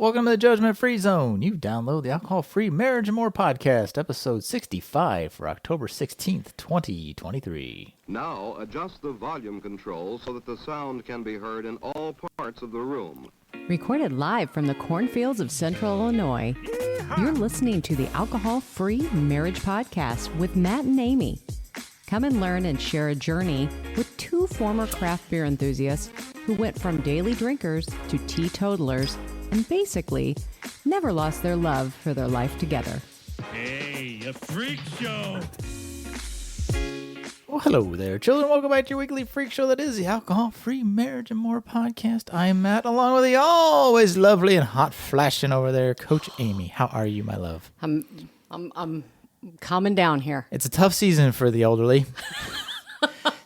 Welcome to the Judgment Free Zone. You download the Alcohol Free Marriage and More podcast, episode 65 for October 16th, 2023. Now adjust the volume control so that the sound can be heard in all parts of the room. Recorded live from the cornfields of Central Illinois, you're listening to the Alcohol Free Marriage podcast with Matt and Amy. Come and learn and share a journey with two former craft beer enthusiasts who went from daily drinkers to teetotalers and basically never lost their love for their life together. Hey, a freak show! Well, hello there, children. Welcome back to your weekly freak show that is the Alcohol Free Marriage and More podcast. I'm Matt, along with the always lovely and hot flashing over there, Coach Amy. How are you, my love? I'm calming down here. It's a tough season for the elderly.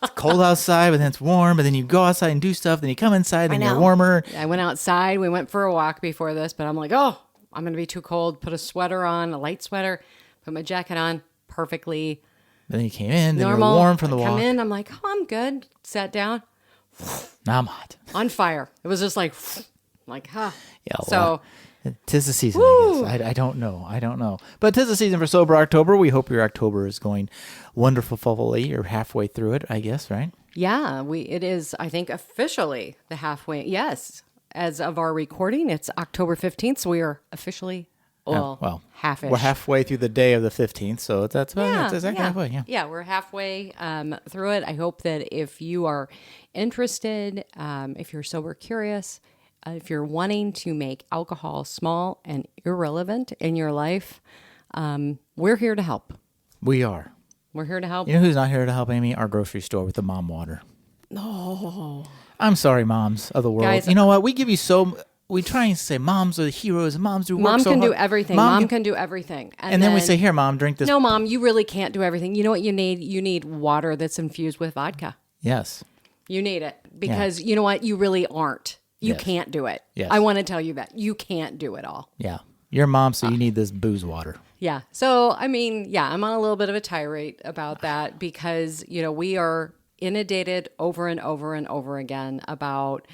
It's cold outside, but then it's warm, but then you go outside and do stuff, then you come inside, then you're warmer. I went outside. We went for a walk before this, but I'm like, oh, I'm going to be too cold. Put a sweater on, a light sweater, put my jacket on perfectly. Then you came in, then Normal. you were warm from the walk. Come in, I'm like, oh, I'm good. Sat down. Now I'm hot. On fire. It was just like, huh. Yeah, so... Tis the season, I guess. I don't know. But tis the season for Sober October. We hope your October is going wonderfully. You're halfway through it, I guess, right? Yeah, it is, I think, officially the halfway. Yes. As of our recording, it's October 15th, so we are officially, half-ish. We're halfway through the day of the 15th, so that's exactly halfway, yeah. Yeah, we're halfway through it. I hope that if you are interested, if you're sober curious, if you're wanting to make alcohol small and irrelevant in your life, we're here to help. We are. We're here to help. You know who's not here to help, Amy? Our grocery store with the mom water. Oh. I'm sorry, moms of the world. Guys, you know what? We try and say moms are the heroes and moms do work Mom so can hard. do everything. Mom can do everything. And then we say, here, Mom, drink this. No, Mom, you really can't do everything. You know what you need? You need water that's infused with vodka. Yes. You need it because you know what? You really aren't. You Yes. can't do it. Yes. I want to tell you that. You can't do it all. Yeah. You're a mom, so you need this booze water. Yeah. So, I mean, yeah, I'm on a little bit of a tirade about that because, we are inundated over and over and over again about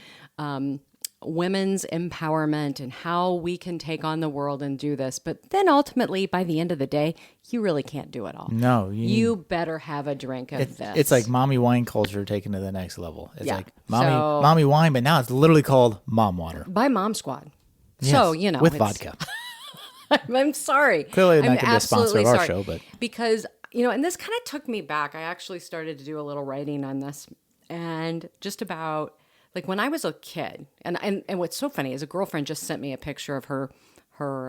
women's empowerment and how we can take on the world and do this. But then ultimately, by the end of the day, you really can't do it all. No. You better have a drink of this. It's like mommy wine culture taken to the next level. It's Yeah. like mommy wine, but now it's literally called mom water. By Mom Squad. Yes, So, with vodka. I'm sorry. Clearly not I'm going to be a sponsor of our sorry. show, but Because, and this kind of took me back. I actually started to do a little writing on this and just about like when I was a kid. And what's so funny is a girlfriend just sent me a picture of her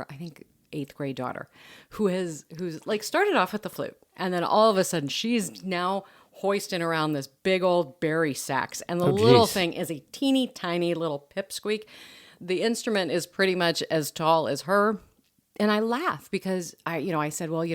I think 8th grade daughter who's like started off with the flute. And then all of a sudden she's now hoisting around this big old berry sax. And the little thing is a teeny tiny little pipsqueak. The instrument is pretty much as tall as her. And I laugh because I said, well,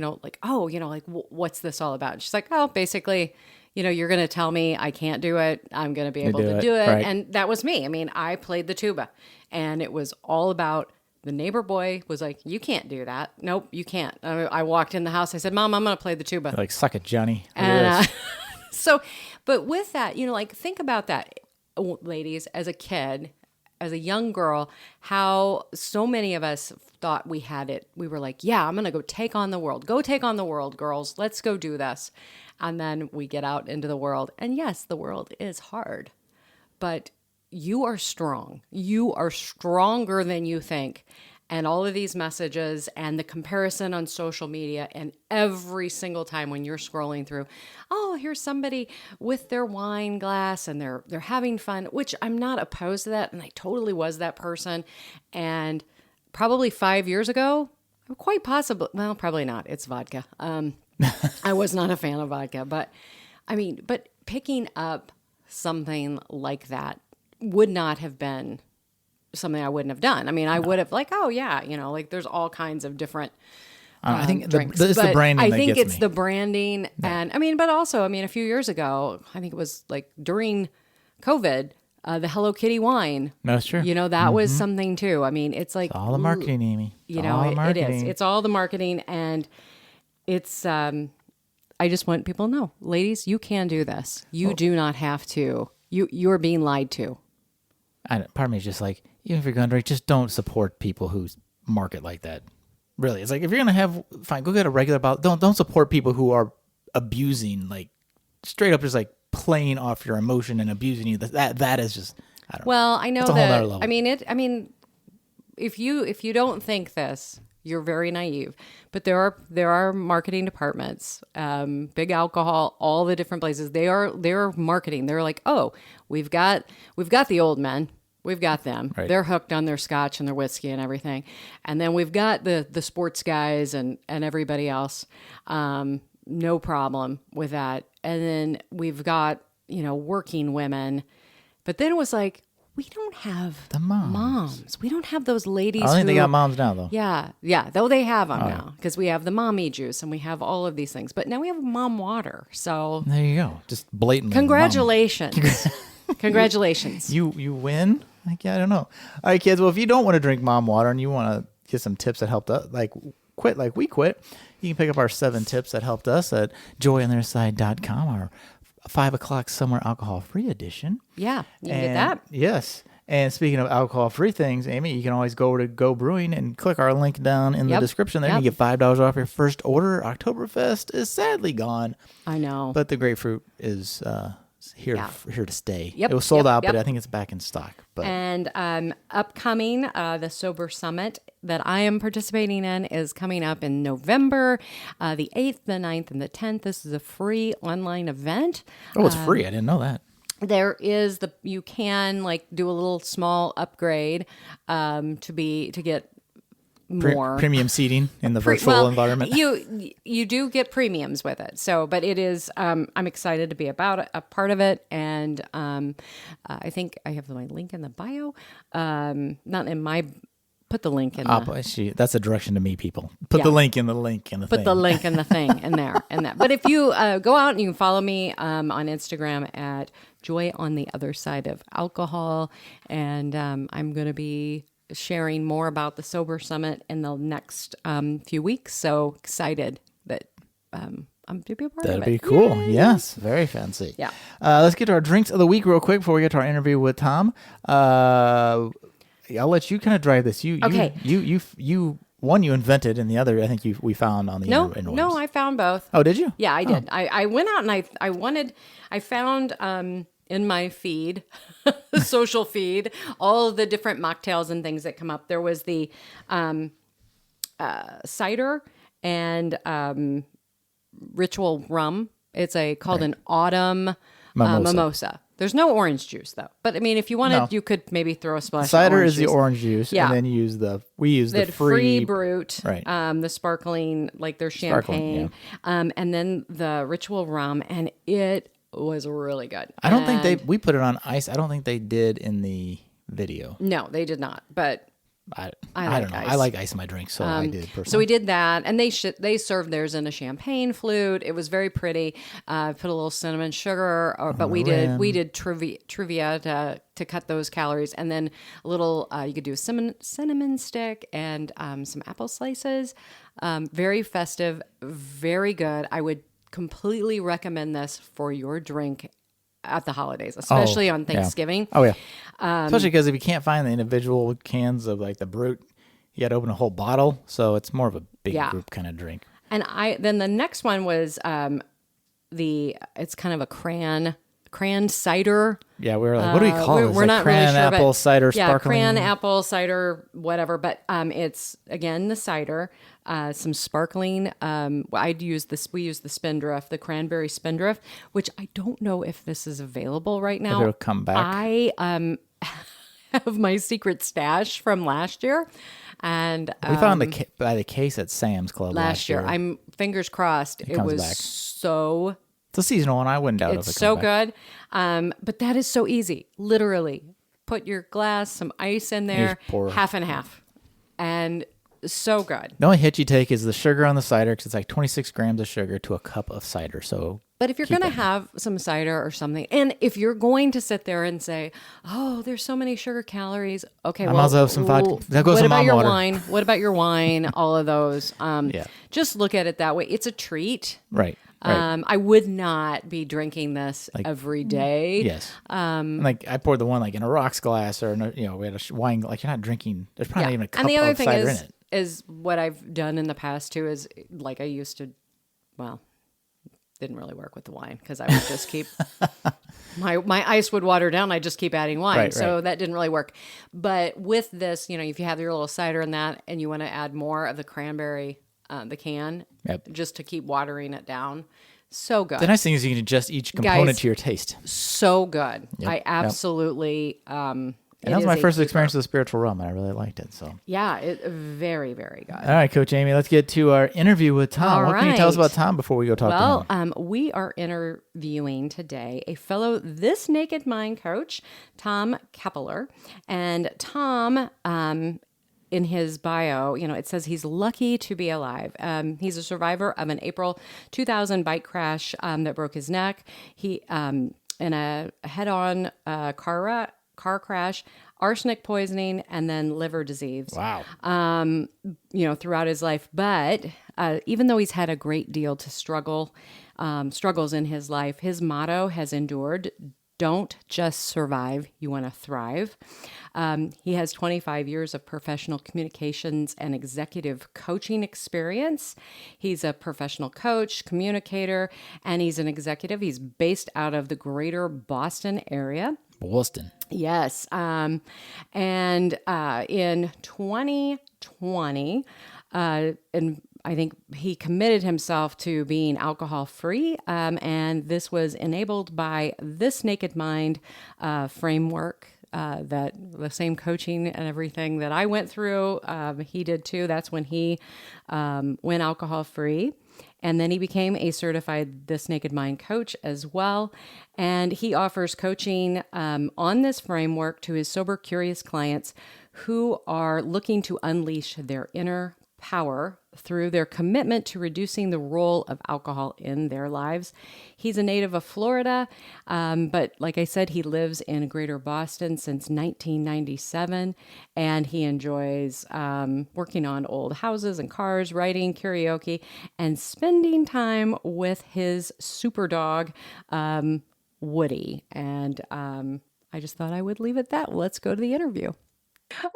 what's this all about? And she's like, oh, basically, you're going to tell me I can't do it. I'm going to be able to do it. Right. And that was me. I mean, I played the tuba and it was all about the neighbor boy was like, you can't do that. Nope, you can't. I walked in the house. I said, Mom, I'm going to play the tuba. you're like, suck it, Johnny. And but with that, think about that, ladies, as a kid, as a young girl, how so many of us thought we had it. We were like, yeah, I'm going to go take on the world. Go take on the world, girls. Let's go do this. And then we get out into the world. And yes, the world is hard, but you are strong. You are stronger than you think. And all of these messages and the comparison on social media and every single time when you're scrolling through, oh, here's somebody with their wine glass and they're having fun, which I'm not opposed to that. And I totally was that person. And probably 5 years ago, quite possibly, well, probably not. It's vodka. I was not a fan of vodka, but picking up something like that would not have been something I wouldn't have done. I mean, I would have like, oh yeah, there's all kinds of different I think drinks. it's the branding that I think gets it's me. the branding. Yeah. And but also, a few years ago, I think it was like during COVID, the Hello Kitty wine. That's true. That was something too. It's like all the marketing, Amy. It is. It's all the marketing and it's, I just want people to know, ladies, you can do this. You do not have to. You're being lied to. Part of me is just like, even if you're going to drink, just don't support people who market like that. Really, it's like if you're gonna have, fine, go get a regular bottle. Don't support people who are abusing, like straight up, just like playing off your emotion and abusing you. That is just, I don't know. Well, I know That's a whole nother that. level. I mean, if you don't think this, you're very naive. But there are marketing departments, big alcohol, all the different places. They're marketing. They're like, oh, we've got the old men. We've got them. Right. They're hooked on their scotch and their whiskey and everything. And then we've got the sports guys and everybody else. No problem with that. And then we've got, working women. But then it was like, we don't have The moms. We don't have those ladies I don't think who, they got moms now, though. Yeah. Though they have them now. Because we have the mommy juice and we have all of these things. But now we have mom water. So There you go. Just blatantly. congratulations. Congratulations. You win? Like, I don't know. All right, kids. Well, if you don't want to drink mom water and you want to get some tips that helped us, like quit like we quit, you can pick up our 7 tips that helped us at joyontheirside.com, our 5 o'clock summer alcohol-free edition. Yeah, you can get And that. Yes. And speaking of alcohol-free things, Amy, you can always go over to Go Brewing and click our link down in the Yep. description there. Yep. And you get $5 off your first order. Oktoberfest is sadly gone, I know. but the grapefruit is here to stay. Yep, It was sold yep, out, but yep. I think it's back in stock. But And upcoming, the Sober Summit that I am participating in is coming up in November, the 8th, the 9th, and the 10th. This is a free online event. it's free. I didn't know that. There is you can like do a little small upgrade to get more Premium seating in the virtual environment. You do get premiums with it. So, but it is. I'm excited to be a part of it, and I think I have my link in the bio. Not in my. Put the link in. That's a direction to me, people. Put Yeah. the link in the link in the thing. Put the link in the thing in there and that. But if you go out and you can follow me on Instagram at Joy on the Other Side of Alcohol, and I'm going to be sharing more about the Sober Summit in the next few weeks. So excited that I'm to be a part of it. That'd be cool. Yay. Yes, very fancy. Yeah. Let's get to our drinks of the week real quick before we get to our interview with Tom. I'll let you kind of drive this. Okay. You one you invented, and the other I think we found on the interwebs. No, I found both. Oh, did you? Yeah, I did. I went out and I found in my feed, the social feed, all of the different mocktails and things that come up. There was the cider and ritual rum. It's called an autumn mimosa. There's no orange juice though. But I mean, if you wanted, No. you could maybe throw a splash. Cider of orange is the juice. orange juice, Yeah. and then we use the free brute, right. The sparkling, like their Sparkling, champagne, and then the ritual rum, and it was really good. I don't think we put it on ice. I don't think they did in the video. No, they did not. But I like don't know. ice. I like ice in my drink, so I did personally. so we did that, and they served theirs in a champagne flute. It was very pretty. Put a little cinnamon sugar, but we did trivia to cut those calories, and then a little. You could do a cinnamon stick and some apple slices. Very festive, very good. I would completely recommend this for your drink at the holidays, especially on Thanksgiving. Oh yeah, especially because if you can't find the individual cans of like the brute, you got to open a whole bottle. So it's more of a big group kind of drink. And then the next one was it's kind of a cran cider. Yeah, we were like, what do we call this? We're Like not cran really sure. apple but, cider yeah, sparkling. cran apple cider, whatever. But it's again the cider, some sparkling. We use the Spindrift, the cranberry Spindrift, which I don't know if this is available right now. It'll come back. I have my secret stash from last year, and We found by the case at Sam's Club last year. I'm fingers crossed. It comes was back. so. It's a seasonal one. I wouldn't doubt It's if it so comes back. good. But that is so easy. Literally, put your glass, some ice in there, just pour. half and half, and so good. The only hit you take is the sugar on the cider because it's like 26 grams of sugar to a cup of cider. So, But if you're going to have some cider or something, and if you're going to sit there and say, "Oh, there's so many sugar calories," okay, I might as well have some vodka. That goes what in about mom your water. wine? What about your wine? All of those. Yeah. Just look at it that way. It's a treat. right. Right. I would not be drinking this every day. Yes. Like I poured the one like in a rocks glass, or we had a wine. Like you're not drinking. There's probably not even a cup And the other of thing cider in it. is what I've done in the past too is like I used to, well, didn't really work with the wine because I would just keep my ice would water down. I just keep adding wine, so that didn't really work. But with this, if you have your little cider in that, and you want to add more of the cranberry, the can, just to keep watering it down. So good. The nice thing is you can adjust each component to your taste. So good. I absolutely. And that was my first experience with spiritual rum, and I really liked it. So yeah, very, very good. All right, Coach Amy, let's get to our interview with Tom. What can you tell us about Tom before we go talk to him? We are interviewing today a fellow This Naked Mind coach, Tom Keppeler. And Tom, in his bio, it says he's lucky to be alive. He's a survivor of an April 2000 bike crash that broke his neck. He in a head-on car crash, arsenic poisoning, and then liver disease. Wow. Throughout his life. But even though he's had a great deal to struggles in his life, his motto has endured: don't just survive, you want to thrive. He has 25 years of professional communications and executive coaching experience. He's a professional coach, communicator, and he's an executive. He's based out of the greater Boston area. Boston. Yes. And in 2020, and I think he committed himself to being alcohol free. And this was enabled by This Naked Mind framework. That the same coaching and everything that I went through, he did too. That's when he went alcohol free. And then he became a certified This Naked Mind coach as well. And he offers coaching on this framework to his sober, curious clients who are looking to unleash their inner power through their commitment to reducing the role of alcohol in their lives. He's a native of Florida, but like I said, he lives in Greater Boston since 1997, and he enjoys working on old houses and cars, writing, karaoke, and spending time with his super dog, Woody. And I just thought I would leave it at that. Let's go to the interview.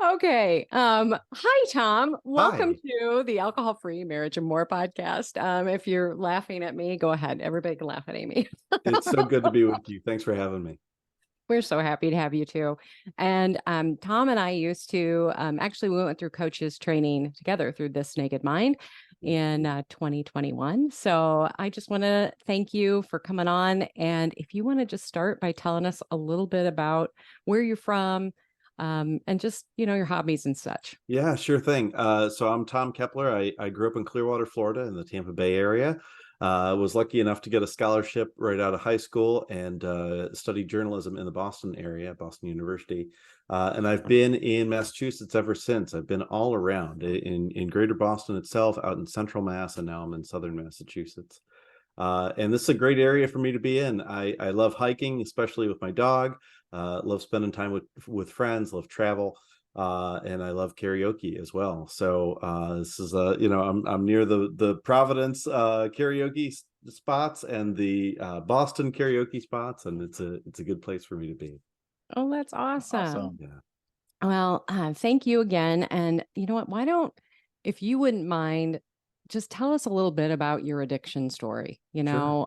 Okay. Hi, Tom. Welcome to the Alcohol Free Marriage and More podcast. If you're laughing at me, go ahead. Everybody can laugh at Amy. It's so good to be with you. Thanks for having me. We're so happy to have you too. And Tom and I used to, actually, we went through coaches training together through This Naked Mind in 2021. So I just want to thank you for coming on. And if you want to just start by telling us a little bit about where you're from, and just, your hobbies and such. Yeah, sure thing. So I'm Tom Keppeler. I grew up in Clearwater, Florida in the Tampa Bay area. I was lucky enough to get a scholarship right out of high school and studied journalism in the Boston area, Boston University. And I've been in Massachusetts ever since. I've been all around in Greater Boston itself, out in Central Mass, and now I'm in Southern Massachusetts. And this is a great area for me to be in. I love hiking, especially with my dog. Love spending time with friends, love travel, and I love karaoke as well. So this is I'm near the Providence karaoke spots and the Boston karaoke spots, and it's a good place for me to be. Oh, that's awesome. Yeah. Well, thank you again. And you know what? Why don't, if you wouldn't mind, just tell us a little bit about your addiction story. Sure.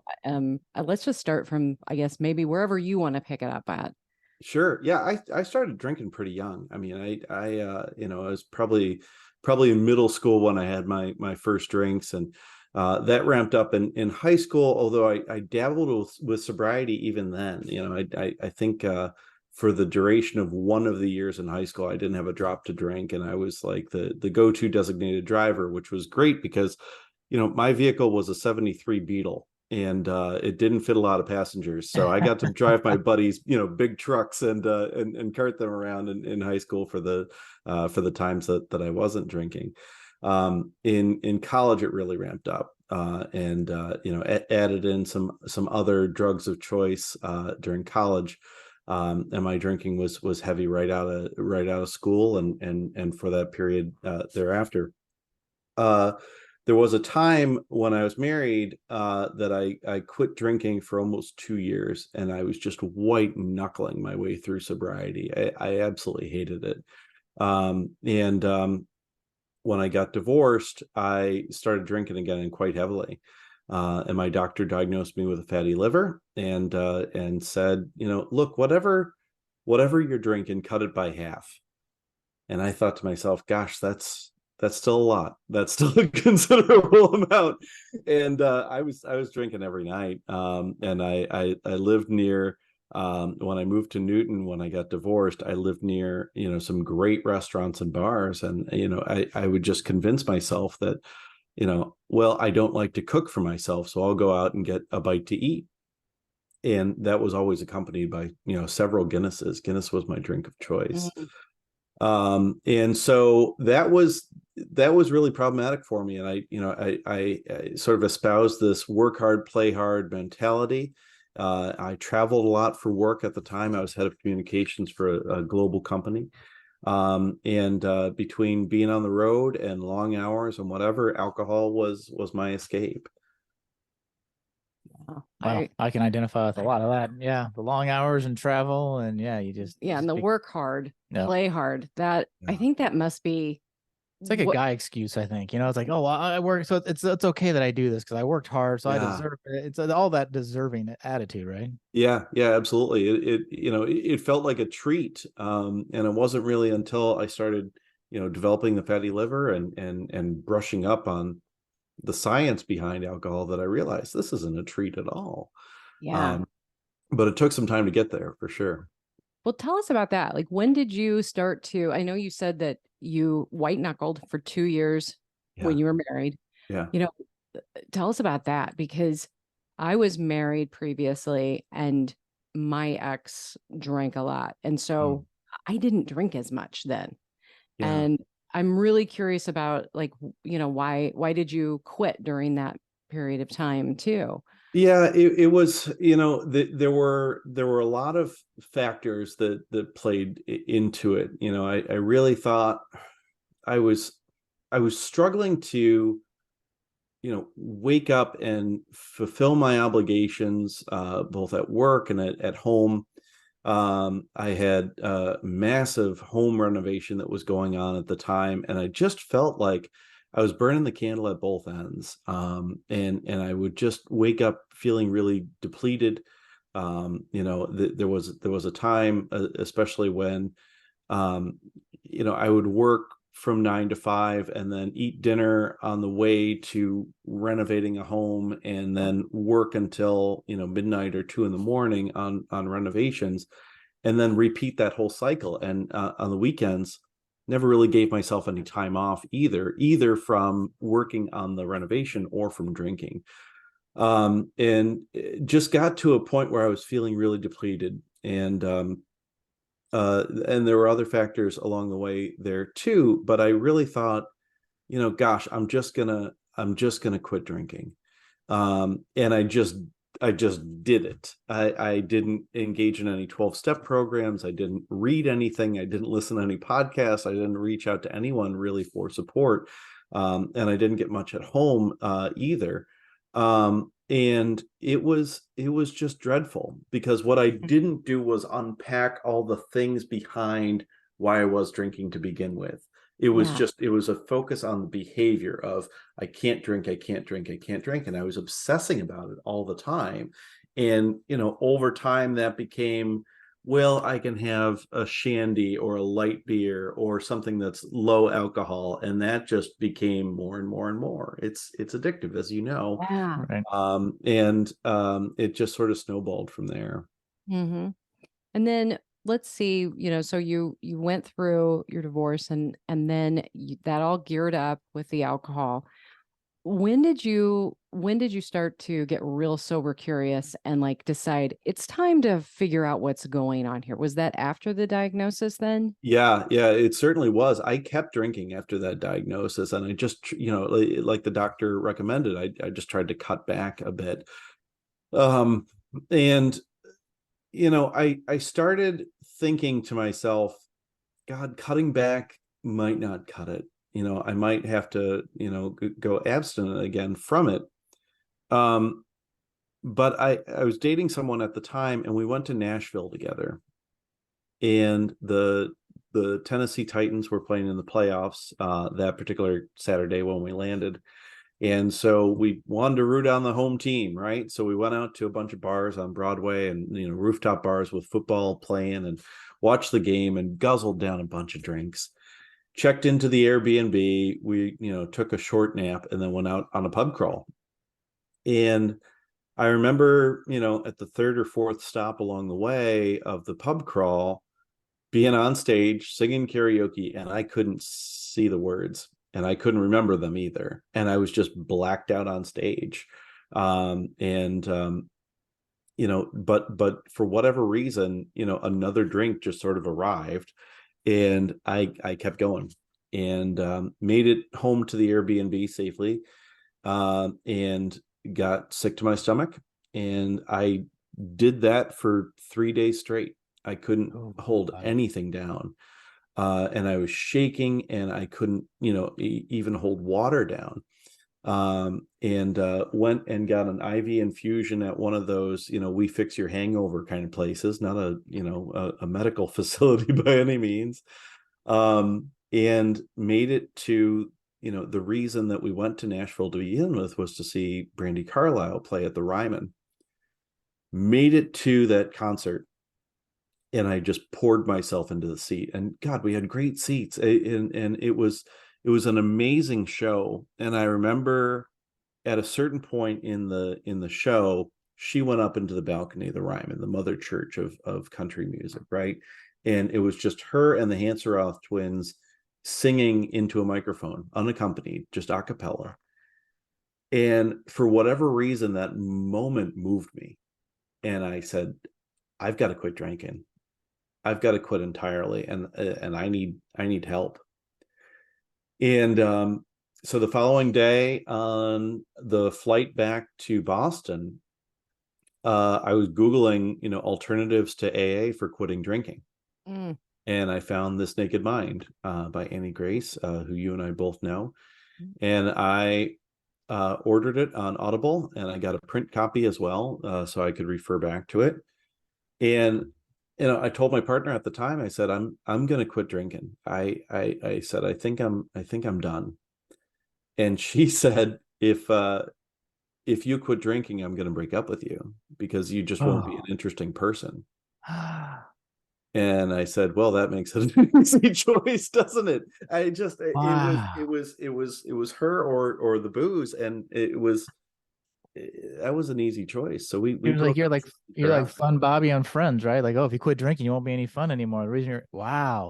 Let's just start from, I guess, maybe wherever you want to pick it up at. Sure. Yeah, I started drinking pretty young. I mean, I was probably in middle school when I had my first drinks, and that ramped up in high school. Although I dabbled with sobriety even then. I think for the duration of one of the years in high school, I didn't have a drop to drink, and I was like the go-to designated driver, which was great because my vehicle was a '73 Beetle. And it didn't fit a lot of passengers, so I got to drive my buddies, big trucks and cart them around in high school for the times that I wasn't drinking. In college, it really ramped up, and added in some other drugs of choice during college, and my drinking was heavy right out of school and for that period thereafter. there was a time when I was married that I quit drinking for almost 2 years, and I was just white knuckling my way through sobriety. I absolutely hated it. And when I got divorced, I started drinking again, and quite heavily. And my doctor diagnosed me with a fatty liver, and said, look, whatever you're drinking, cut it by half. And I thought to myself, gosh, that's still a lot. That's still a considerable amount. And I was drinking every night. And I lived near, when I moved to Newton, when I got divorced, I lived near, some great restaurants and bars. And, I would just convince myself that, well, I don't like to cook for myself, so I'll go out and get a bite to eat. And that was always accompanied by, several Guinnesses. Guinness was my drink of choice. And so that was really problematic for me. And I sort of espoused this work hard, play hard mentality. I traveled a lot for work at the time. I was head of communications for a global company. And between being on the road and long hours and whatever, alcohol was my escape. Well, I can identify with a lot of that. Yeah, the long hours and travel, and and the work hard, play hard. That I think that must be. It's like a guy excuse, I think. It's like, oh, I work, so it's okay that I do this because I worked hard, so I deserve it. It's all that deserving attitude, right? Yeah, absolutely. It felt like a treat, and it wasn't really until I started, developing the fatty liver and brushing up on the science behind alcohol that I realized this isn't a treat at all. Yeah. But it took some time to get there, for sure. Well, tell us about that. Like, when did you start to, I know you said that you white knuckled for 2 years when you were married. Yeah. Tell us about that, because I was married previously and my ex drank a lot. And so I didn't drink as much then. Yeah. And I'm really curious about, like, why did you quit during that period of time too? Yeah, it was, there were a lot of factors that played into it. I really thought I was struggling to, wake up and fulfill my obligations, both at work and at home. I had a massive home renovation that was going on at the time, and I just felt like I was burning the candle at both ends. And I would just wake up feeling really depleted. There was a time, especially when, I would work from 9 to 5 and then eat dinner on the way to renovating a home, and then work until, midnight or 2 in the morning on renovations, and then repeat that whole cycle. And on the weekends, never really gave myself any time off either from working on the renovation or from drinking. And just got to a point where I was feeling really depleted. And there were other factors along the way there too, but I really thought, gosh, I'm just gonna quit drinking. And I just did it. I didn't engage in any 12-step programs. I didn't read anything. I didn't listen to any podcasts. I didn't reach out to anyone really for support. And I didn't get much at home either. And it was just dreadful, because what I didn't do was unpack all the things behind why I was drinking to begin with. It was it was a focus on the behavior of, I can't drink, I can't drink, I can't drink. And I was obsessing about it all the time. And, over time that became, well, I can have a shandy or a light beer or something that's low alcohol. And that just became more and more and more. It's addictive, as you know. Yeah. Right. And it just sort of snowballed from there. Mm-hmm. And then let's see, so you went through your divorce, and then that all geared up with the alcohol. When did you start to get real sober curious and, like, decide it's time to figure out what's going on here? Was that after the diagnosis then? Yeah, it certainly was. I kept drinking after that diagnosis, and I just, like the doctor recommended, I just tried to cut back a bit. And I started thinking to myself, God, cutting back might not cut it. I might have to, go abstinent again from it. Um, but I was dating someone at the time, and we went to Nashville together, and the Tennessee Titans were playing in the playoffs that particular Saturday when we landed. And so we wanted to root on the home team, right? So we went out to a bunch of bars on Broadway and, rooftop bars with football playing, and watched the game and guzzled down a bunch of drinks. Checked into the Airbnb. We, took a short nap and then went out on a pub crawl. And I remember, at the third or fourth stop along the way of the pub crawl, being on stage singing karaoke, and I couldn't see the words, and I couldn't remember them either, and I was just blacked out on stage. But for whatever reason, another drink just sort of arrived, and I kept going, and made it home to the Airbnb safely, and got sick to my stomach, and I did that for 3 days straight. I couldn't hold anything down. And I was shaking, and I couldn't, even hold water down. And went and got an IV infusion at one of those, we fix your hangover kind of places, not a medical facility by any means. And made it to, the reason that we went to Nashville to begin with was to see Brandi Carlile play at the Ryman. Made it to that concert, and I just poured myself into the seat, and God, we had great seats, and it was an amazing show. And I remember at a certain point in the show, she went up into the balcony of the Ryman, the mother church of country music, right? And it was just her and the Hanseroth twins singing into a microphone, unaccompanied, just a cappella. And for whatever reason, that moment moved me, and I said, I've got to quit drinking. I've got to quit entirely, and I need help. And so the following day, on the flight back to Boston, I was Googling, alternatives to AA for quitting drinking. And I found This Naked Mind by Annie Grace, who you and I both know. And I ordered it on Audible, and I got a print copy as well, so I could refer back to it. And I told my partner at the time, I said, I'm going to quit drinking. I said, I think I'm done. And she said, if you quit drinking, I'm going to break up with you, because you just won't be an interesting person. And I said, well, that makes it an easy choice, doesn't it? It was her or the booze, and that was an easy choice. So we You're like Fun Bobby on Friends, right? Like, oh, if you quit drinking, you won't be any fun anymore. The reason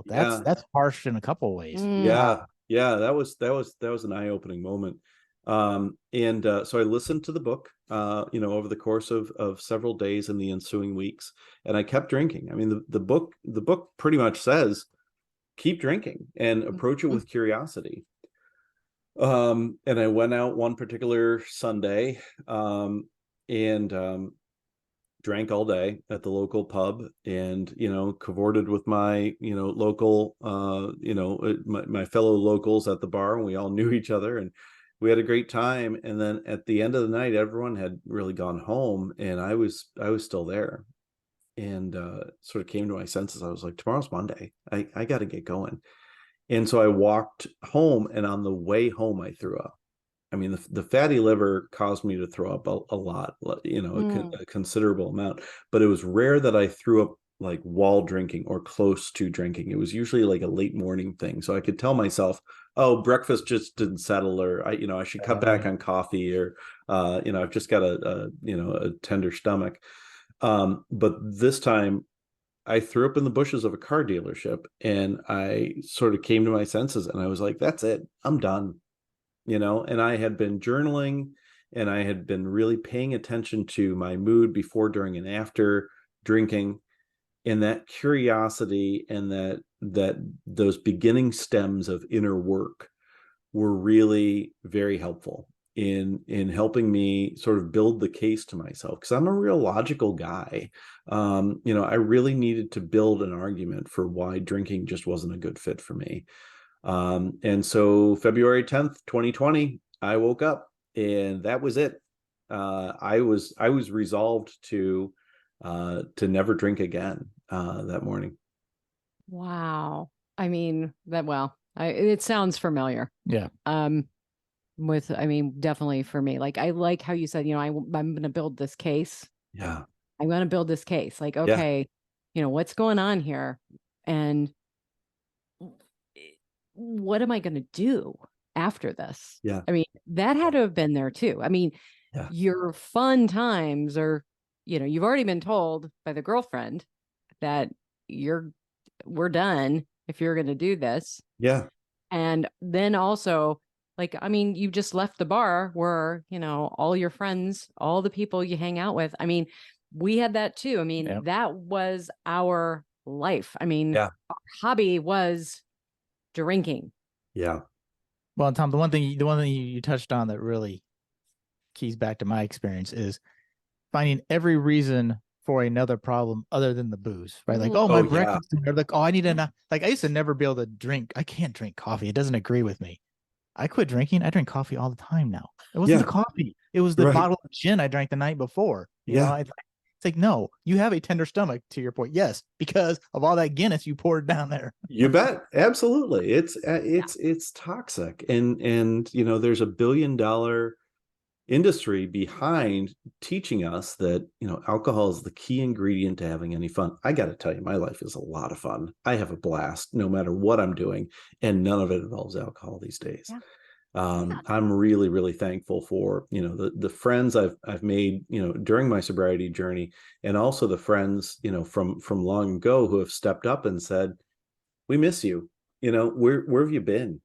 that's harsh in a couple of ways. Yeah. That was an eye-opening moment. So I listened to the book, over the course of several days in the ensuing weeks, and I kept drinking. I mean, the book pretty much says, keep drinking and approach it with curiosity. And I went out one particular Sunday, and drank all day at the local pub, and cavorted with my local my fellow locals at the bar, and we all knew each other, and we had a great time. And then at the end of the night, everyone had really gone home, and I was still there, and sort of came to my senses. I was like, tomorrow's Monday. I got to get going. And so I walked home, and on the way home, I threw up. I mean, the fatty liver caused me to throw up a lot, a considerable amount, but it was rare that I threw up like while drinking or close to drinking. It was usually like a late morning thing. So I could tell myself, oh, breakfast just didn't settle, or I should cut back on coffee, or I've just got a tender stomach. But this time I threw up in the bushes of a car dealership, and I sort of came to my senses, and I was like, that's it. I'm done. And I had been journaling, and I had been really paying attention to my mood before, during, and after drinking. And that curiosity and that those beginning stems of inner work were really very helpful in helping me sort of build the case to myself, because I'm a real logical guy. I really needed to build an argument for why drinking just wasn't a good fit for me. And so February 10th, 2020, I woke up, and that was it. I was resolved to never drink again that morning. Wow. I mean, it sounds familiar. Yeah. Definitely for me. Like, I like how you said, I'm going to build this case. Yeah. I'm going to build this case. Like, Yeah. okay, what's going on here? And what am I going to do after this? Yeah. I mean, that had to have been there too. I mean, Yeah. your fun times are, you've already been told by the girlfriend that we're done if you're going to do this. Yeah. And then also, like, I mean, you just left the bar where, all your friends, all the people you hang out with. I mean, we had that too. I mean, Yep. that was our life. I mean, Yeah. our hobby was drinking. Yeah. Well, Tom, the one thing you touched on that really keys back to my experience is finding every reason for another problem other than the booze, right? Like, oh, my Oh, yeah. breakfast, like, oh, I need to, like, I used to never be able to drink. I can't drink coffee. It doesn't agree with me. I quit drinking. I drink coffee all the time now. It wasn't Yeah. the coffee. It was the Right. bottle of gin I drank the night before. Yeah. It's like, no, you have a tender stomach, to your point. Yes, because of all that Guinness you poured down there. You bet. Absolutely. It's toxic. And there's $1 billion industry behind teaching us that, alcohol is the key ingredient to having any fun. I got to tell you, my life is a lot of fun. I have a blast no matter what I'm doing, and none of it involves alcohol these days. Yeah. I'm really, really thankful for, the friends I've made, during my sobriety journey, and also the friends, from long ago who have stepped up and said, we miss you. Where have you been?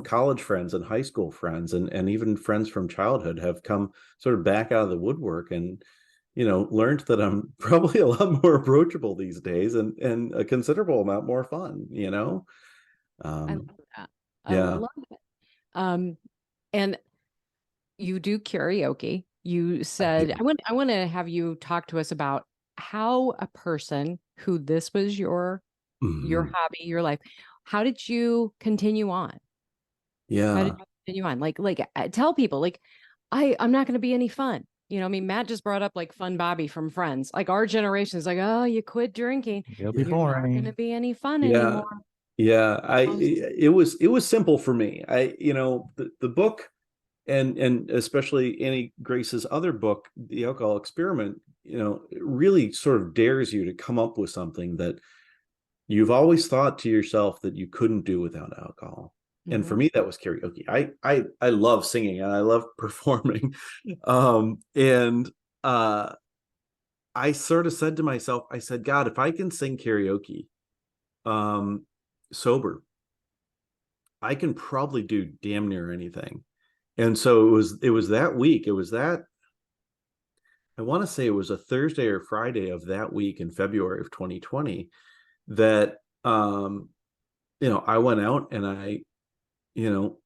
College friends and high school friends and even friends from childhood have come sort of back out of the woodwork and, learned that I'm probably a lot more approachable these days and a considerable amount more fun, I love that. I yeah. love it. And you do karaoke. You said, I want to have you talk to us about how a person who this was your hobby, your life, how did you continue on? Yeah. How did you continue on? Like tell people, like, I'm not going to be any fun. I mean, Matt just brought up like Fun Bobby from Friends. Like, our generation is like, oh, you quit drinking. It'll be You're not going to boring. be any fun Yeah. anymore. Yeah. It was simple for me. The book and especially Annie Grace's other book, The Alcohol Experiment, it really sort of dares you to come up with something that you've always thought to yourself that you couldn't do without alcohol. And for me, that was karaoke. I love singing and I love performing. And I sort of said to myself, I said, God, if I can sing karaoke sober, I can probably do damn near anything. And so it was that week. I want to say it was a Thursday or Friday of that week in February of 2020 that I went out and I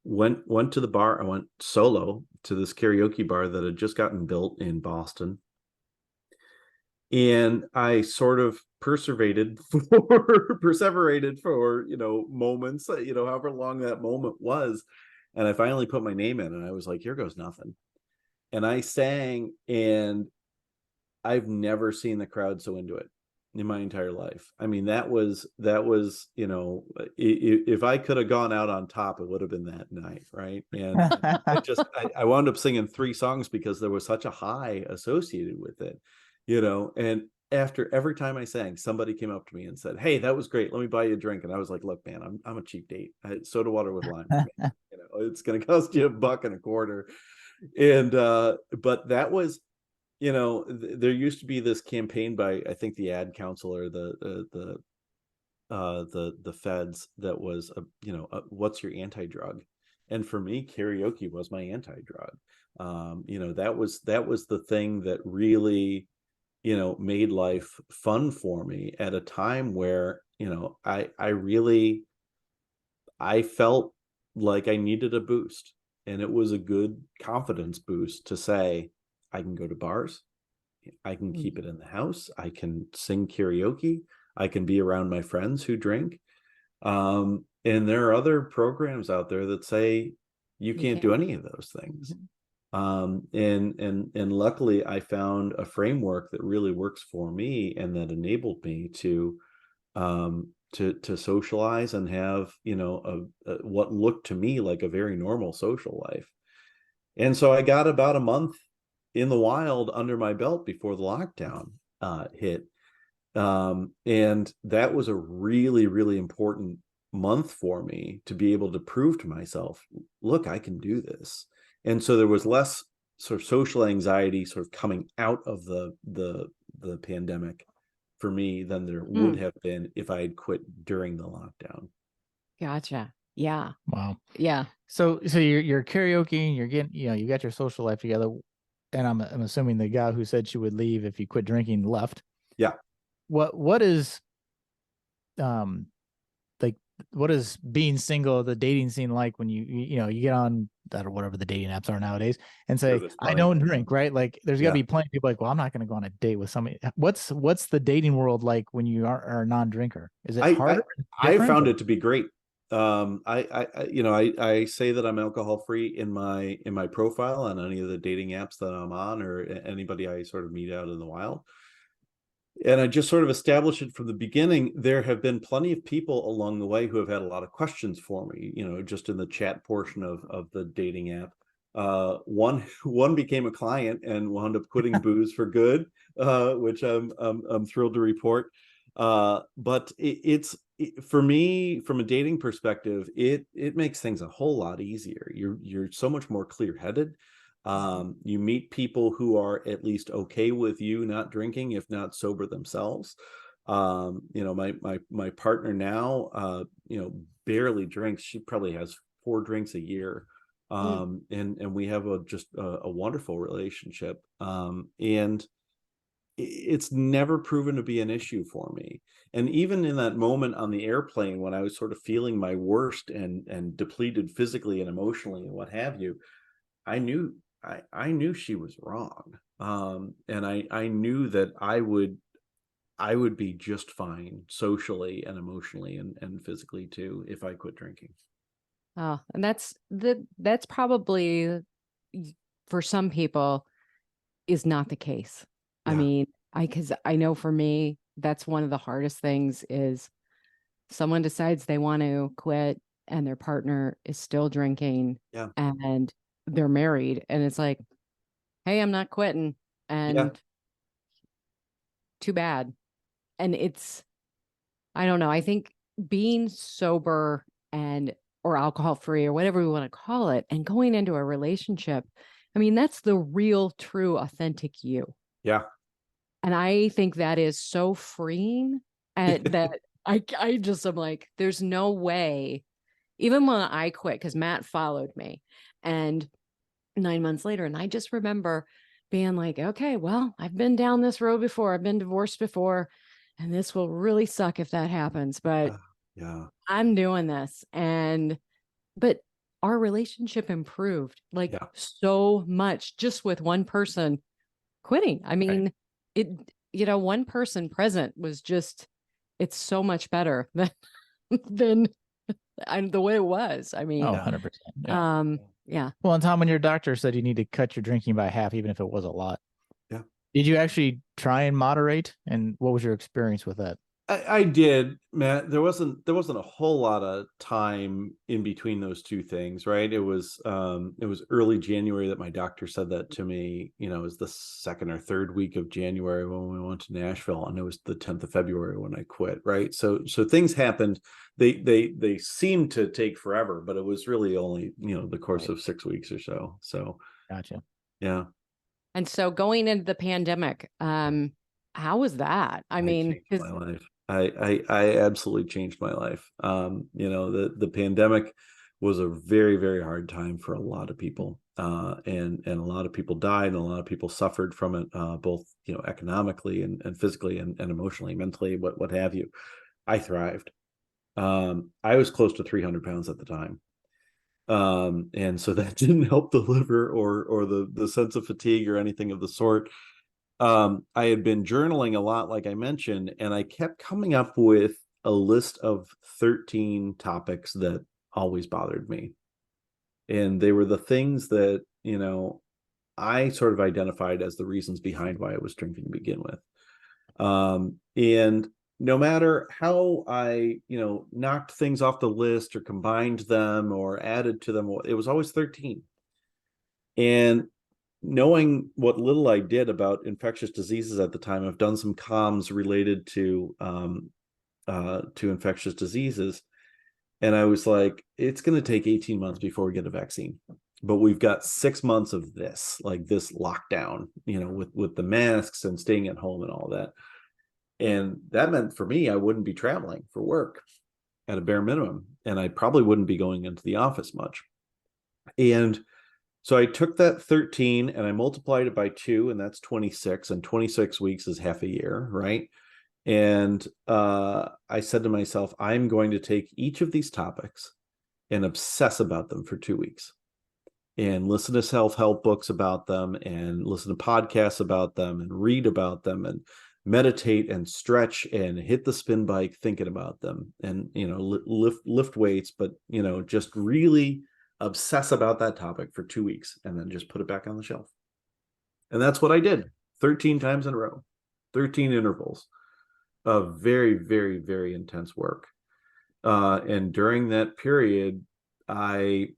went to the bar. I went solo to this karaoke bar that had just gotten built in Boston. And I sort of perseverated for moments, however long that moment was. And I finally put my name in and I was like, here goes nothing. And I sang, and I've never seen the crowd so into it in my entire life. I mean, that was, if I could have gone out on top, it would have been that night. Right. And I wound up singing 3 songs because there was such a high associated with it, and after every time I sang, somebody came up to me and said, hey, that was great. Let me buy you a drink. And I was like, look, man, I'm a cheap date. Soda water with lime. It's going to cost you $1.25. And, but that was, there used to be this campaign by, I think, the ad counselor, the feds, that was, what's your anti-drug? And for me, karaoke was my anti-drug. That was the thing that really, made life fun for me at a time where, I felt like I needed a boost, and it was a good confidence boost to say, I can go to bars, I can keep it in the house, I can sing karaoke, I can be around my friends who drink. And there are other programs out there that say you You can't do can't. any of those things. And luckily I found a framework that really works for me and that enabled me to socialize and have, what looked to me like a very normal social life. And so I got about a month in the wild under my belt before the lockdown hit. And that was a really, really important month for me to be able to prove to myself, look, I can do this. And so there was less sort of social anxiety sort of coming out of the pandemic for me than there would Mm, have been if I had quit during the lockdown. gotcha. Yeah. Wow. Yeah. So you're karaoke and you're getting, you got your social life together. And I'm assuming the guy who said she would leave if you quit drinking left. Yeah. What is um like what is being single, the dating scene like when you get on that or whatever the dating apps are nowadays and Yeah, say, that's I funny. don't drink, right? Like there's gotta Yeah. be plenty of people like, well, I'm not gonna go on a date with somebody. What's the dating world like when you are a non-drinker? Is it I, I, harder? I Different? found it to be great. I say that I'm alcohol free in my profile on any of the dating apps that I'm on or anybody I sort of meet out in the wild. And I just sort of established it from the beginning. There have been plenty of people along the way who have had a lot of questions for me, just in the chat portion of the dating app. One became a client and wound up quitting booze for good, which I'm thrilled to report. But for me, from a dating perspective, it makes things a whole lot easier. You're so much more clear headed. You meet people who are at least okay with you not drinking, if not sober themselves. My partner now, barely drinks. She probably has 4 drinks a year. Mm, And we have just a wonderful relationship. And it's never proven to be an issue for me. And even in that moment on the airplane when I was sort of feeling my worst and depleted physically and emotionally and what have you, I knew I knew she was wrong. And I knew that I would be just fine socially and emotionally and physically too if I quit drinking. oh, and that's probably for some people is not the case. I Yeah. mean, because I know for me, that's one of the hardest things is someone decides they want to quit and their partner is still drinking Yeah. and they're married and it's like, hey, I'm not quitting Yeah. and too bad. And I don't know. I think being sober and or alcohol free or whatever we want to call it and going into a relationship, I mean, that's the real, true, authentic you. Yeah. And I think that is so freeing at that I just am like, there's no way, even when I quit, because Matt followed me and 9 months later, and I just remember being like, okay, well, I've been down this road before. I've been divorced before, and this will really suck if that happens, but Yeah. I'm doing this. But our relationship improved like Yeah. so much just with one person quitting. I Right. mean, it, one person present was just, it's so much better than, than the way it was. I Oh, mean, 100%. Yeah. yeah. Well, and Tom, when your doctor said you need to cut your drinking by half, even if it was a lot, Yeah. did you actually try and moderate? And what was your experience with that? I did, Matt. There wasn't a whole lot of time in between those two things, right? It was early January that my doctor said that to me. It was the second or third week of January when we went to Nashville, and it was the 10th of February when I quit, right? So things happened. They seemed to take forever, but it was really only, the course Right. of 6 weeks or so. So Gotcha. yeah. And so going into the pandemic, how was that? I I mean, changed my because life. I absolutely changed my life. The pandemic was a very, very hard time for a lot of people. And a lot of people died and a lot of people suffered from it, both, economically and physically and emotionally, mentally, what have you. I thrived. I was close to 300 pounds at the time. And so that didn't help the liver or the sense of fatigue or anything of the sort. I had been journaling a lot, like I mentioned, and I kept coming up with a list of 13 topics that always bothered me. And they were the things that, I sort of identified as the reasons behind why I was drinking to begin with. And no matter how I, knocked things off the list or combined them or added to them, it was always 13. And knowing what little I did about infectious diseases at the time, I've done some comms related to infectious diseases. And I was like, it's going to take 18 months before we get a vaccine. But we've got 6 months of this, like this lockdown, with the masks and staying at home and all that. And that meant for me, I wouldn't be traveling for work at a bare minimum. And I probably wouldn't be going into the office much. And so I took that 13 and I multiplied it by 2, and that's 26. And 26 weeks is half a year, right? And I said to myself, I'm going to take each of these topics and obsess about them for 2 weeks and listen to self-help books about them and listen to podcasts about them and read about them and meditate and stretch and hit the spin bike thinking about them and, lift weights, but, just really obsess about that topic for 2 weeks and then just put it back on the shelf. And that's what I did 13 times in a row, 13 intervals of very, very, very intense work. And during that period, I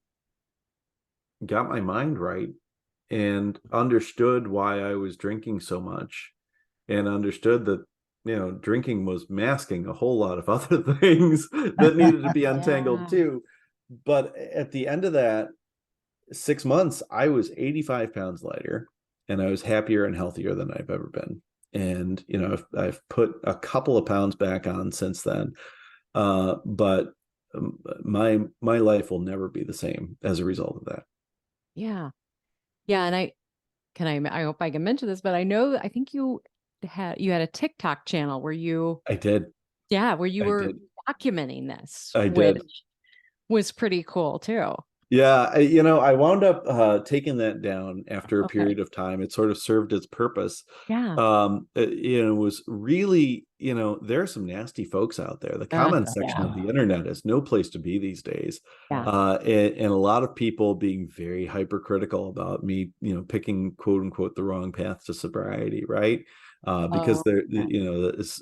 got my mind right and understood why I was drinking so much and understood that, drinking was masking a whole lot of other things that needed to be untangled too. But at the end of that 6 months, I was 85 pounds lighter and I was happier and healthier than I've ever been. And, I've put a couple of pounds back on since then. But my life will never be the same as a result of that. Yeah. Yeah. And I hope I can mention this, but I think you had a TikTok channel where you I did. Yeah, where you I were did. documenting this, I which did. was pretty cool too. Yeah, I wound up taking that down after a Okay. period of time. It sort of served its purpose. Yeah. It was really, there are some nasty folks out there. The comment section Yeah. of the internet is no place to be these days. Yeah. And a lot of people being very hypercritical about me, picking quote unquote the wrong path to sobriety, right? Because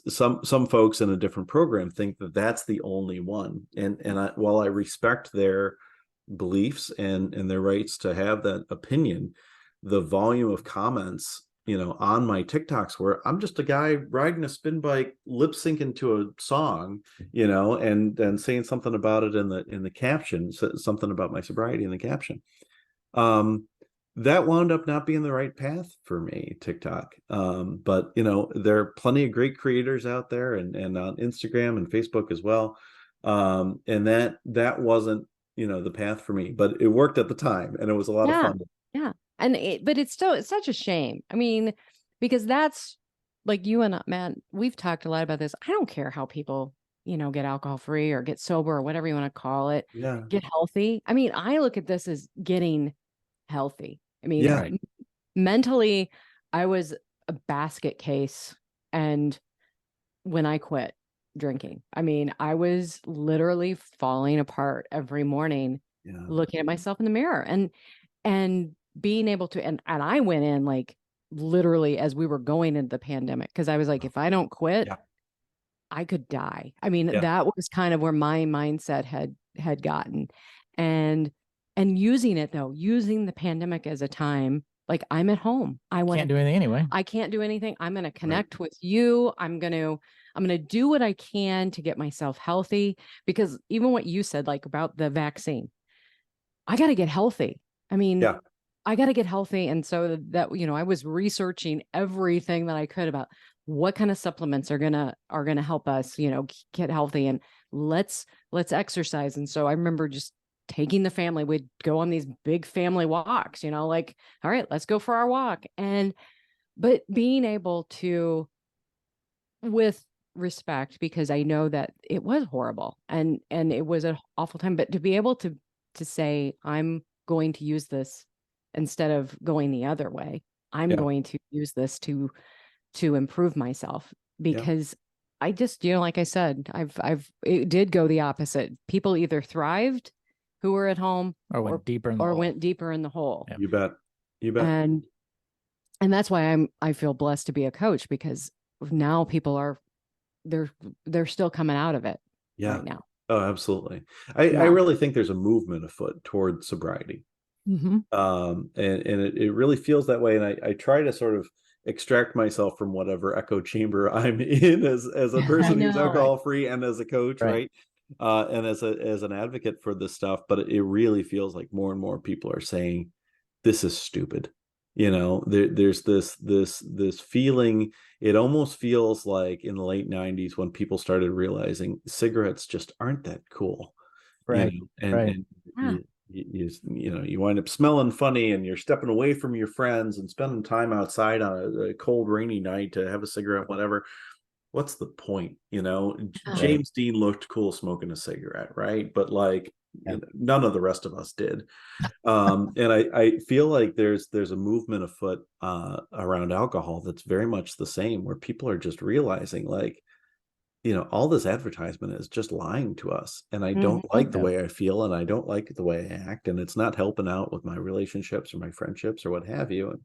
some folks in a different program think that that's the only one. And while I respect their beliefs and their rights to have that opinion, the volume of comments on my TikToks where I'm just a guy riding a spin bike lip syncing to a song, and saying something about it in the caption, something about my sobriety in the caption, that wound up not being the right path for me, TikTok. But there are plenty of great creators out there and on Instagram and Facebook as well. And that wasn't the path for me, but it worked at the time and it was a lot of fun. Yeah. But it's such a shame. I mean, because that's like you and Matt, we've talked a lot about this. I don't care how people, get alcohol free or get sober or whatever you want to call it, get healthy. I mean, I look at this as getting healthy. I mean, mentally, I was a basket case. And when I quit drinking, I mean, I was literally falling apart every morning, looking at myself in the mirror and being able to, and I went in like literally as we were going into the pandemic, because I was like, if I don't quit, I could die. I mean, that was kind of where my mindset had gotten. And using the pandemic as a time, like I'm at home. Can't do anything anyway. I can't do anything. I'm going to connect with you. I'm going to do what I can to get myself healthy, because even what you said, like about the vaccine, I got to get healthy. I mean, I got to get healthy. And so that, I was researching everything that I could about what kind of supplements are going to help us, get healthy, and let's exercise. And so I remember just taking the family, we'd go on these big family walks, like, all right, let's go for our walk. But being able to, with respect, because I know that it was horrible and it was an awful time, but to be able to say, I'm going to use this instead of going the other way. I'm going to use this to improve myself, because I just, like I said, it did go the opposite. People either thrived who were at home Or went deeper in the hole. went deeper in the hole. Yeah. You bet. You bet. And that's why I feel blessed to be a coach, because now people are, they're still coming out of it right now. Oh, absolutely. I really think there's a movement afoot toward sobriety. Mm-hmm. And it really feels that way. And I try to sort of extract myself from whatever echo chamber I'm in as a person who's alcohol free and as a coach, right? And as an advocate for this stuff. But it really feels like more and more people are saying, this is stupid. There's this feeling. It almost feels like in the late 90s when people started realizing cigarettes just aren't that cool. Right. And you wind up smelling funny, and you're stepping away from your friends and spending time outside on a cold, rainy night to have a cigarette, whatever. What's the point? James Dean looked cool smoking a cigarette, right? But none of the rest of us did. And I feel like there's a movement afoot around alcohol that's very much the same, where people are just realizing all this advertisement is just lying to us, and I don't like the way I feel, and I don't like the way I act, and it's not helping out with my relationships or my friendships or what have you. And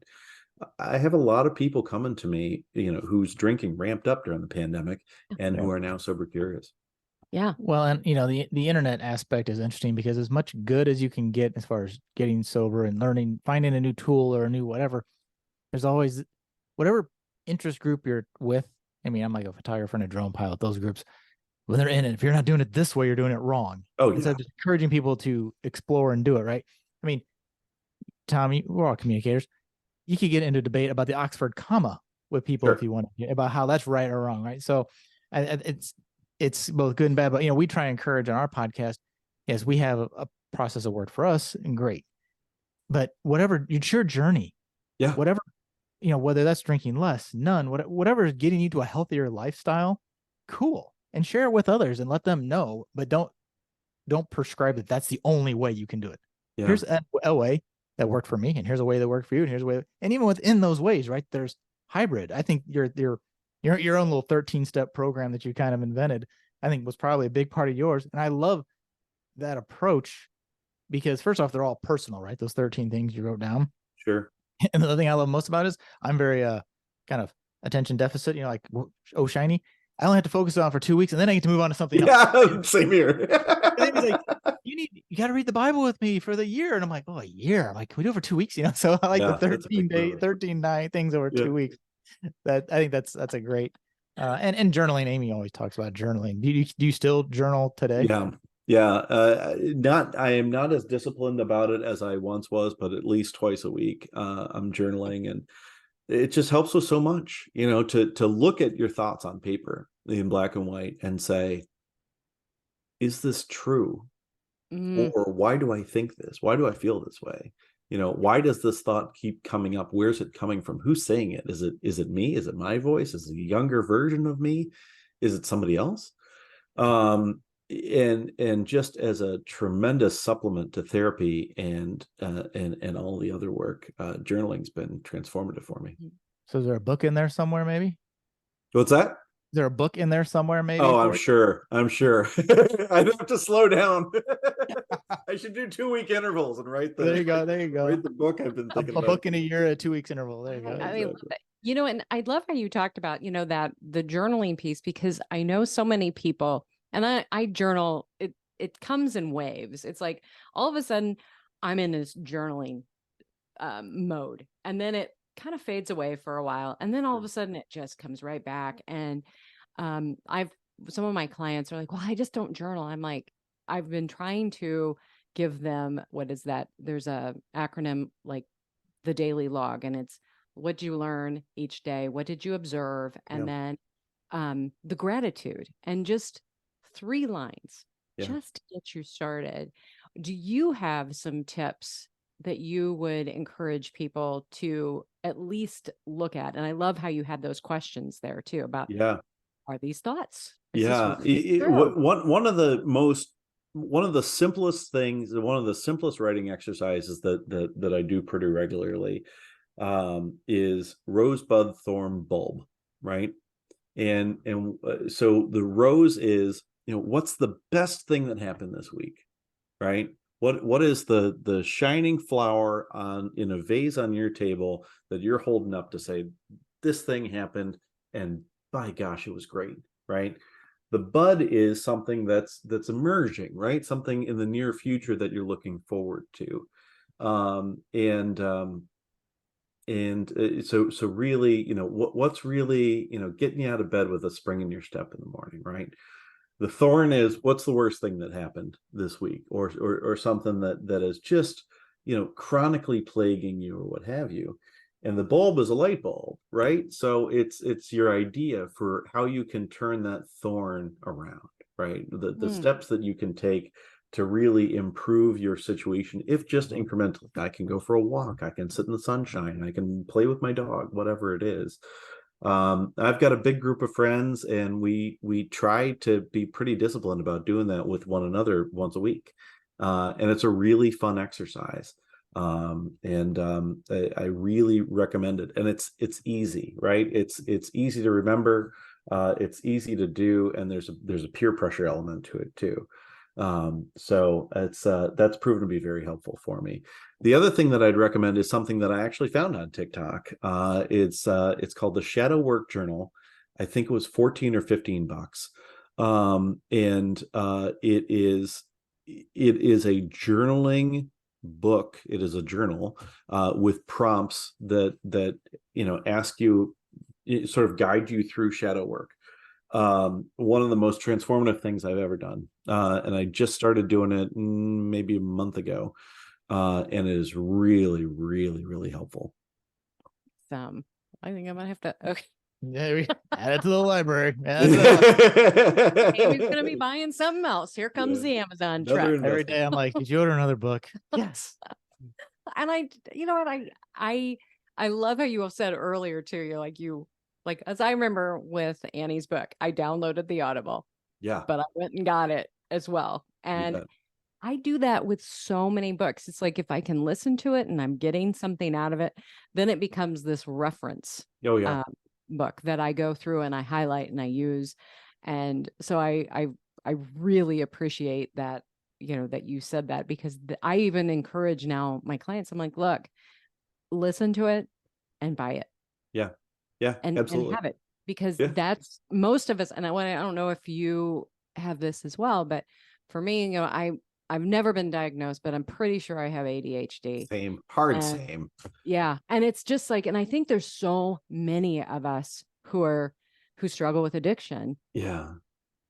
I have a lot of people coming to me, whose drinking ramped up during the pandemic and who are now sober curious. Yeah. Well, and the internet aspect is interesting, because as much good as you can get as far as getting sober and learning, finding a new tool or a new whatever, there's always whatever interest group you're with. I mean, I'm like a photographer and a drone pilot. Those groups, when they're in it, if you're not doing it this way, you're doing it wrong. Oh, instead of just encouraging people to explore and do it right. I mean, Tommy, we're all communicators. You could get into debate about the Oxford comma with people if you want to, about how that's right or wrong, right? So it's both good and bad, but we try and encourage on our podcast. Yes, we have a process that worked for us, and great. But whatever, it's your journey. Yeah. Whatever, whether that's drinking less, none, whatever is getting you to a healthier lifestyle, cool. And share it with others and let them know, but don't prescribe that that's the only way you can do it. Yeah. Here's a way that worked for me, and here's a way that worked for you, and here's a way, and even within those ways, right, there's hybrid. I think your own little 13-step program that you kind of invented, I think was probably a big part of yours. And I love that approach, because first off, they're all personal, right? Those 13 things you wrote down. Sure. And the other thing I love most about it is I'm very kind of attention deficit, like, oh, shiny. I only have to focus on it for 2 weeks, and then I get to move on to something else. Yeah, same here. And then he's like, you got to read the Bible with me for the year. And I'm like, oh, a year? I'm like, can we do it for 2 weeks? So I like the 13 things over 2 weeks. I think that's a great, and journaling. Amy always talks about journaling. Do you still journal today? Yeah. I am not as disciplined about it as I once was, but at least twice a week, I'm journaling, and it just helps with so much, to look at your thoughts on paper in black and white and say, is this true? Or why do I think this? Why do I feel this way? Why does this thought keep coming up? Where's it coming from? Who's saying it? Is it me? Is it my voice? Is it a younger version of me? Is it somebody else? And just as a tremendous supplement to therapy and all the other work, journaling's been transformative for me. So is there a book in there somewhere, maybe? What's that? Is there a book in there somewhere, maybe? Oh, I'm sure. I'd have to slow down. I should do 2-week intervals and write the. There you go. Write the book I've been thinking about. A book in a year, a 2 weeks interval. There you go. I mean, and I love how you talked about, that the journaling piece, because I know so many people, and I journal. It comes in waves. It's like all of a sudden I'm in this journaling mode, and then it kind of fades away for a while, and then all of a sudden it just comes right back. And some of my clients are like, well, I just don't journal. I'm like, I've been trying to give them, what is that? There's a acronym like the daily log, and it's what did you learn each day? What did you observe? And then the gratitude, and just 3 lines just to get you started. Do you have some tips that you would encourage people to at least look at? And I love how you had those questions there too about, are these thoughts? One of the simplest things, one of the simplest writing exercises that I do pretty regularly is rosebud thorn bulb, right? So the rose is, what's the best thing that happened this week, right? What is the shining flower in a vase on your table that you're holding up to say, this thing happened, and by gosh, it was great, right? The bud is something that's emerging, right? Something in the near future that you're looking forward to. So really, what's really, getting you out of bed with a spring in your step in the morning, right? The thorn is, what's the worst thing that happened this week, or something that is just, chronically plaguing you or what have you. And the bulb is a light bulb, right? So it's your idea for how you can turn that thorn around, right? The steps that you can take to really improve your situation, if just incrementally. I can go for a walk, I can sit in the sunshine, I can play with my dog, whatever it is. I've got a big group of friends, and we try to be pretty disciplined about doing that with one another once a week. And it's a really fun exercise. I really recommend it. And it's easy, right? It's easy to remember. It's easy to do, and there's a peer pressure element to it too. So that's proven to be very helpful for me. The other thing that I'd recommend is something that I actually found on TikTok. It's called the Shadow Work Journal. I think it was 14 or 15 bucks. It is a journaling book. It is a journal with prompts that ask you, sort of guide you through shadow work. One of the most transformative things I've ever done. And I just started doing it maybe a month ago. And it is really, really, really helpful. I think I might have to. Okay. Yeah, we add it to the library. Amy's gonna be buying something else. Here comes the Amazon truck. Every day I'm like, did you order another book? Yes. And you know what, I love how you said earlier too. You're like, as I remember with Annie's book, I downloaded the Audible. Yeah. But I went and got it as well. And I do that with so many books. It's like, if I can listen to it and I'm getting something out of it, then it becomes this reference book that I go through and I highlight and I use. And so I really appreciate that, that you said that, because I even encourage now my clients. I'm like, look, listen to it and buy it. Yeah. Yeah, and absolutely. And have it, because that's most of us. And I don't know if you have this as well, but for me, I've never been diagnosed, but I'm pretty sure I have ADHD. Same. Yeah. And it's just like, and I think there's so many of us who struggle with addiction. Yeah.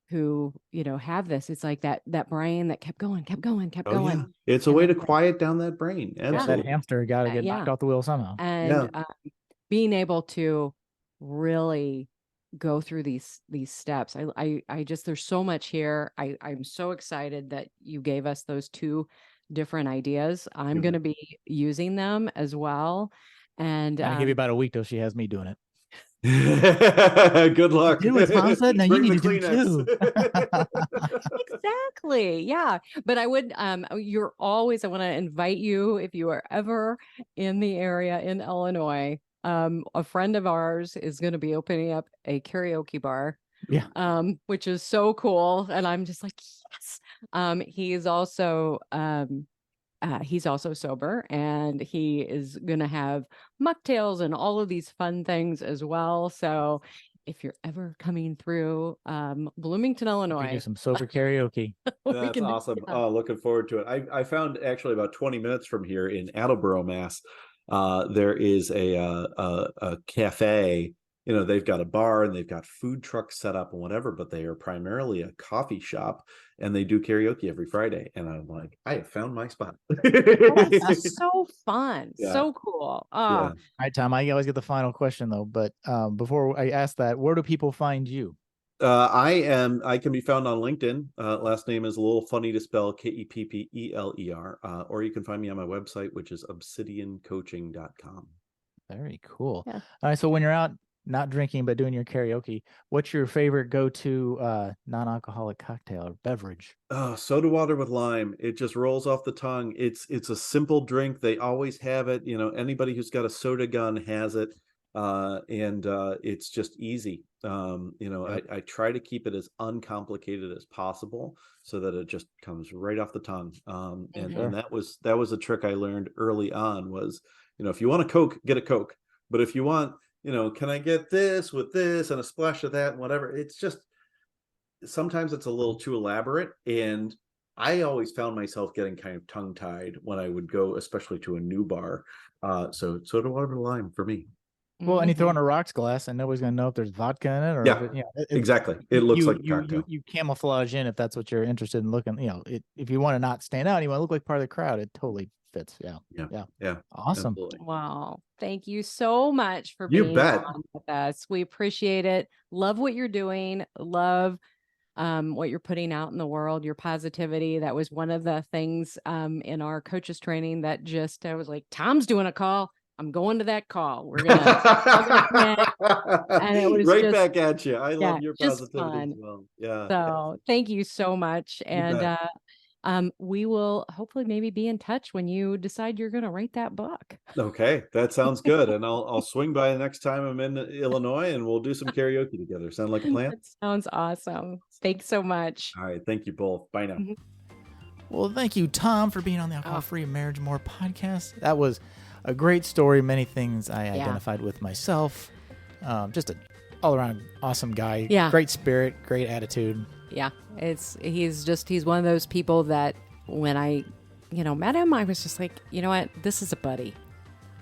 Who, have this. It's like that brain that kept going. Yeah. It's a way to quiet down that brain. Absolutely. That hamster got to get knocked off the wheel somehow. And being able to really go through these steps. I just, there's so much here. I'm so excited that you gave us those two different ideas. I'm going to be using them as well. And I'll give you about a week till she has me doing it. Good luck. Do what Tom said. Now you need to do it too. Exactly. Yeah. But I would, I want to invite you, if you are ever in the area in Illinois, a friend of ours is going to be opening up a karaoke bar. Yeah. Which is so cool. And I'm just like, yes. He's also sober, and he is going to have mocktails and all of these fun things as well. So if you're ever coming through Bloomington, Illinois, we do some sober karaoke. That's awesome. Oh, looking forward to it. I found actually about 20 minutes from here in Attleboro, Mass. There is a cafe. They've got a bar and they've got food trucks set up and whatever, but they are primarily a coffee shop, and they do karaoke every Friday. And I'm like, I have found my spot. That's so fun. Yeah. So cool. All right, Tom, I always get the final question though, but before I ask that, where do people find you? I can be found on LinkedIn. Last name is a little funny to spell, Keppeler. Or you can find me on my website, which is obsidiancoaching.com. Very cool. Yeah. All right. So when you're out, not drinking, but doing your karaoke, what's your favorite go-to non-alcoholic cocktail or beverage? Soda water with lime. It just rolls off the tongue. It's a simple drink. They always have it. Anybody who's got a soda gun has it. and it's just easy. I try to keep it as uncomplicated as possible so that it just comes right off the tongue. And that was a trick I learned early on was, if you want a Coke, get a Coke. But if you want, can I get this with this and a splash of that and whatever, it's just, sometimes it's a little too elaborate. And I always found myself getting kind of tongue tied when I would go, especially to a new bar. So soda water lime for me. Well, and you throw in a rocks glass, and nobody's gonna know if there's vodka in it, or Yeah, if exactly. It looks like a you cocktail. you camouflage in if that's what you're interested in looking. If you want to not stand out, you want to look like part of the crowd. It totally fits. Yeah. Awesome. Absolutely. Wow. Thank you so much for You being bet. on with us. We appreciate it. Love what you're doing. Love what you're putting out in the world, your positivity. That was one of the things in our coaches training that I was like, Tom's doing a call. I'm going to that call. We're going to and it was right just, back at you. I love your just positivity fun. as well. Yeah. So thank you so much. And we will hopefully maybe be in touch when you decide you're going to write that book. Okay, that sounds good. And I'll swing by the next time I'm in Illinois and we'll do some karaoke together. Sound like a plan? That sounds awesome. Thanks so much. All right. Thank you both. Bye now. Well, thank you, Tom, for being on the Alcohol-Free Marriage More podcast. That was a great story. Many things I identified with myself. Just an all-around awesome guy. Yeah. Great spirit, great attitude. Yeah. He's one of those people that when I, met him, I was just like, you know what? This is a buddy.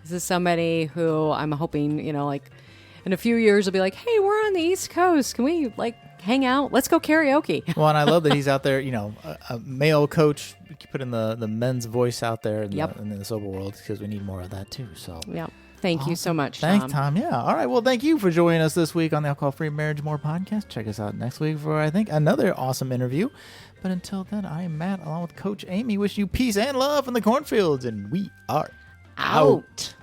This is somebody who I'm hoping, in a few years will be like, hey, we're on the East Coast. Can we hang out? Let's go karaoke. Well, and I love that he's out there, a male coach, putting the men's voice out there in the sober world, because we need more of that too. So yeah. Thank you so much, Thanks, Tom. Yeah. All right. Well, thank you for joining us this week on the Alcohol-Free Marriage More podcast. Check us out next week for, I think, another awesome interview. But until then, I am Matt, along with Coach Amy. Wish you peace and love in the cornfields, and we are out.